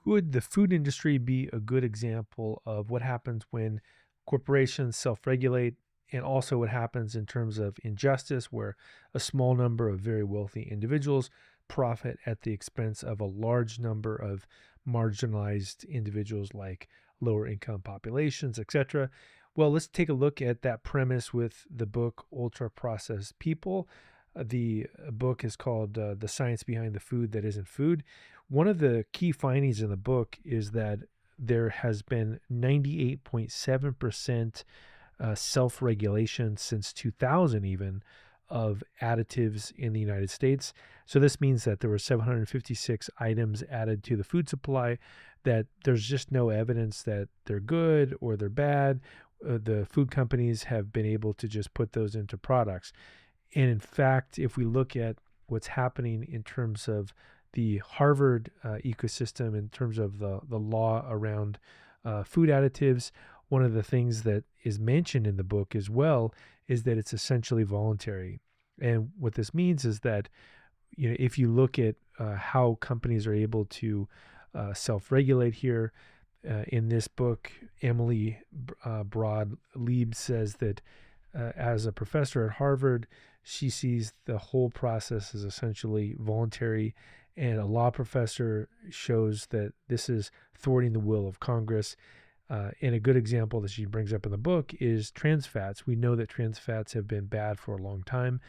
Would the food industry be a good example of what happens when corporations self-regulate, and also what happens in terms of injustice, where a small number of very wealthy individuals profit at the expense of a large number of marginalized individuals like lower income populations, etc.? Well, let's take a look at that premise with the book Ultra Processed People. The book is called The Science Behind the Food That Isn't Food. One of the key findings in the book is that there has been 98.7% self-regulation since 2000 even of additives in the United States. So this means that there were 756 items added to the food supply that there's just no evidence that they're good or they're bad. The food companies have been able to just put those into products. And in fact, if we look at what's happening in terms of the Harvard ecosystem, in terms of the law around food additives, one of the things that is mentioned in the book as well is that it's essentially voluntary. And what this means is that, if you look at how companies are able to self-regulate here, in this book, Emily Broad-Leib says that as a professor at Harvard, she sees the whole process as essentially voluntary, and a law professor shows that this is thwarting the will of Congress. And a good example that she brings up in the book is trans fats. We know that trans fats have been bad for a long time,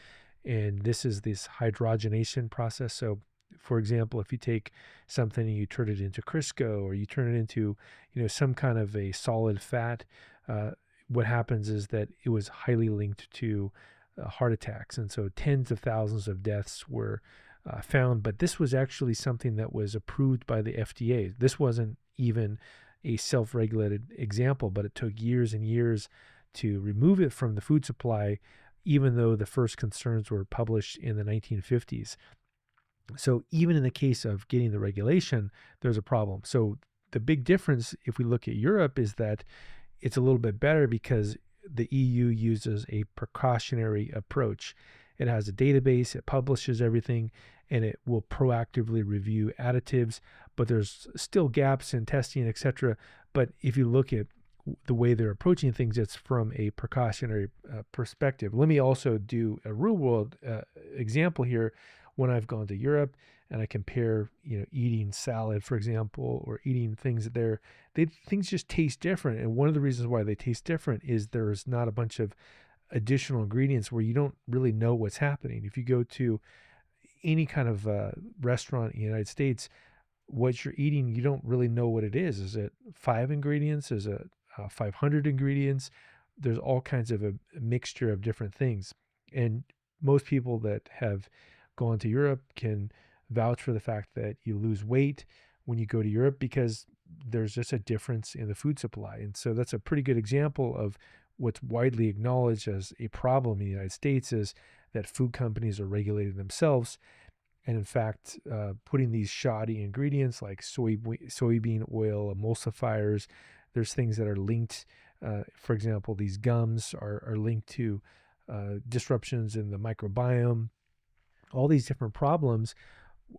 and this is this hydrogenation process. So, for example, if you take something and you turn it into Crisco, or you turn it into, some kind of a solid fat, what happens is that it was highly linked to heart attacks. And so tens of thousands of deaths were found. But this was actually something that was approved by the FDA. This wasn't even a self-regulated example, but it took years and years to remove it from the food supply, even though the first concerns were published in the 1950s. So even in the case of getting the regulation, there's a problem. So the big difference, if we look at Europe, is that it's a little bit better because the EU uses a precautionary approach. It has a database, it publishes everything, and it will proactively review additives, but there's still gaps in testing, etc. But if you look at the way they're approaching things, it's from a precautionary perspective. Let me also do a real world example here. When I've gone to Europe and I compare, eating salad, for example, or eating things there, things just taste different. And one of the reasons why they taste different is there's not a bunch of additional ingredients where you don't really know what's happening. If you go to any kind of restaurant in the United States, what you're eating, you don't really know what it is. Is it 5 ingredients? Is it 500 ingredients? There's all kinds of a mixture of different things. And most people that have gone to Europe can vouch for the fact that you lose weight when you go to Europe because there's just a difference in the food supply. And so that's a pretty good example of what's widely acknowledged as a problem in the United States, is that food companies are regulating themselves. And in fact, putting these shoddy ingredients like soybean oil, emulsifiers, there's things that are linked. For example, these gums are linked to disruptions in the microbiome. All these different problems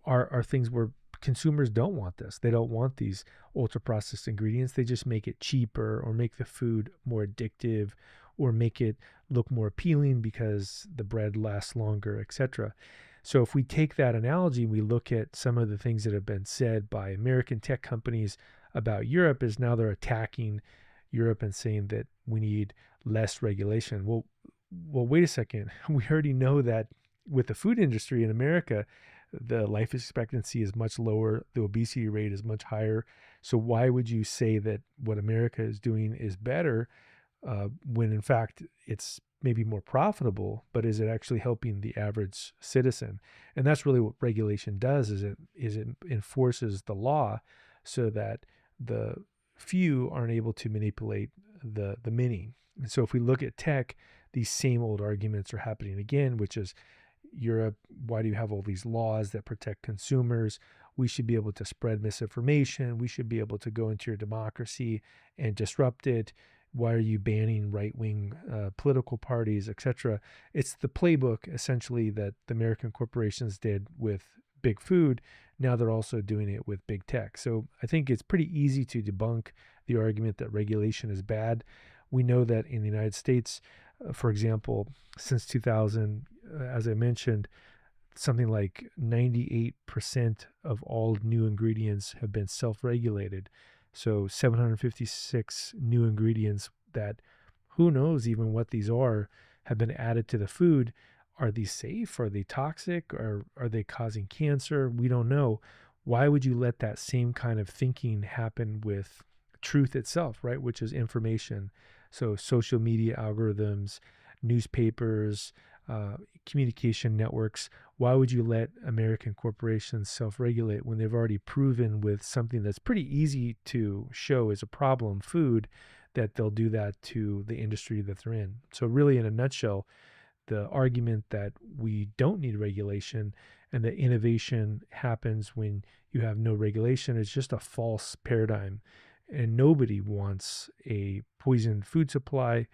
are things where consumers don't want this. They don't want these ultra-processed ingredients. They just make it cheaper, or make the food more addictive, or make it look more appealing because the bread lasts longer, etc. So if we take that analogy, we look at some of the things that have been said by American tech companies about Europe, is now they're attacking Europe and saying that we need less regulation. Well, wait a second. We already know that with the food industry in America, the life expectancy is much lower. The obesity rate is much higher. So why would you say that what America is doing is better when in fact it's maybe more profitable, but is it actually helping the average citizen? And that's really what regulation does, is it enforces the law so that the few aren't able to manipulate the many. And so if we look at tech, these same old arguments are happening again, which is Europe, why do you have all these laws that protect consumers? We should be able to spread misinformation. We should be able to go into your democracy and disrupt it. Why are you banning right-wing political parties, etc.? It's the playbook, essentially, that the American corporations did with big food. Now they're also doing it with big tech. So I think it's pretty easy to debunk the argument that regulation is bad. We know that in the United States, for example, since 2000, as I mentioned, something like 98% of all new ingredients have been self-regulated. So 756 new ingredients that who knows even what these are have been added to the food. Are these safe? Are they toxic? Or are they causing cancer? We don't know. Why would you let that same kind of thinking happen with truth itself, right? Which is information. So social media algorithms, newspapers, communication networks. Why would you let American corporations self-regulate when they've already proven with something that's pretty easy to show is a problem, food, that they'll do that to the industry that they're in? So really, in a nutshell, the argument that we don't need regulation and that innovation happens when you have no regulation is just a false paradigm. And nobody wants a poisoned food supply.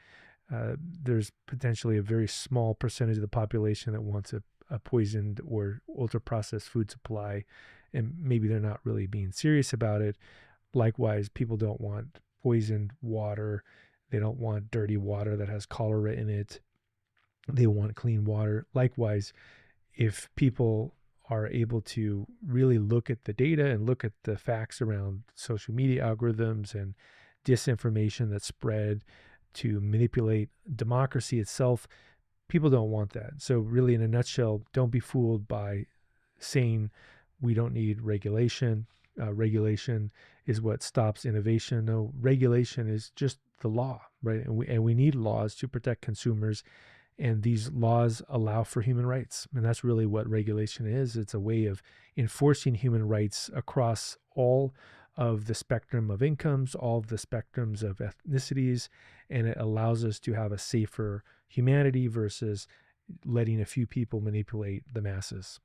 There's potentially a very small percentage of the population that wants a poisoned or ultra-processed food supply, and maybe they're not really being serious about it. Likewise, people don't want poisoned water. They don't want dirty water that has cholera in it. They want clean water. Likewise, if people are able to really look at the data and look at the facts around social media algorithms and disinformation that's spread to manipulate democracy itself, people don't want that. So really, in a nutshell, don't be fooled by saying we don't need regulation. Regulation is what stops innovation. No, regulation is just the law, right? And we need laws to protect consumers. And these laws allow for human rights. And that's really what regulation is. It's a way of enforcing human rights across all of the spectrum of incomes, all of the spectrums of ethnicities, and it allows us to have a safer humanity versus letting a few people manipulate the masses.